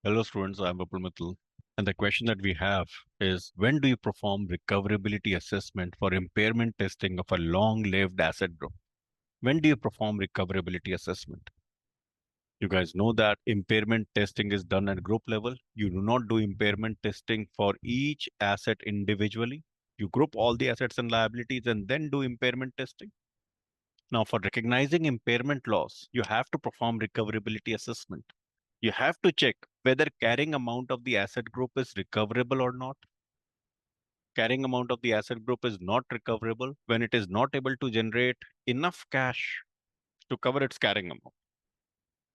Hello students, I'm Vipul Mittal. And the question that we have is, when do you perform recoverability assessment for impairment testing of a long-lived asset group? When do you perform recoverability assessment? You guys know that impairment testing is done at group level. You do not do impairment testing for each asset individually. You group all the assets and liabilities and then do impairment testing. Now, for recognizing impairment loss, you have to perform recoverability assessment. You have to check whether carrying amount of the asset group is recoverable or not. Carrying amount of the asset group is not recoverable when it is not able to generate enough cash to cover its carrying amount.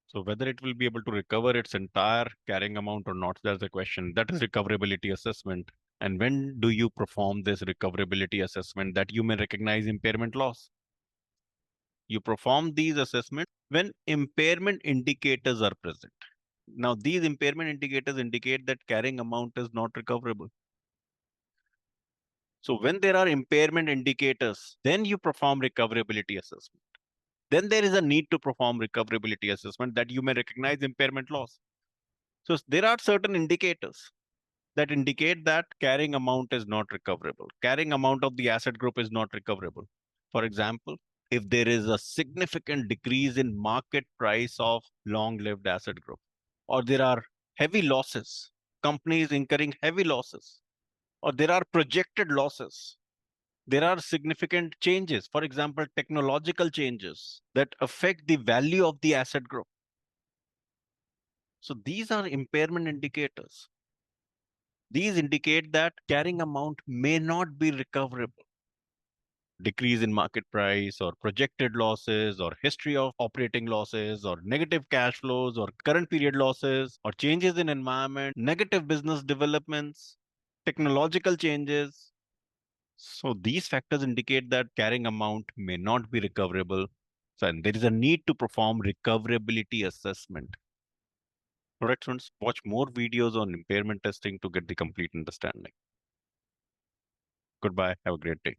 So whether it will be able to recover its entire carrying amount or not, that's the question. That is recoverability assessment. And when do you perform this recoverability assessment that you may recognize impairment loss? You perform these assessments when impairment indicators are present. Now, these impairment indicators indicate that carrying amount is not recoverable. So when there are impairment indicators, then you perform recoverability assessment. Then there is a need to perform recoverability assessment that you may recognize impairment loss. So there are certain indicators that indicate that carrying amount is not recoverable. Carrying amount of the asset group is not recoverable. For example, if there is a significant decrease in market price of long-lived asset group, or there are heavy losses, companies incurring heavy losses, or there are projected losses, there are significant changes, for example, technological changes that affect the value of the asset group. So these are impairment indicators. These indicate that carrying amount may not be recoverable. Decrease in market price or projected losses or history of operating losses or negative cash flows or current period losses or changes in environment, negative business developments, technological changes. So these factors indicate that carrying amount may not be recoverable. So and there is a need to perform recoverability assessment. Alright, students, watch more videos on impairment testing to get the complete understanding. Goodbye. Have a great day.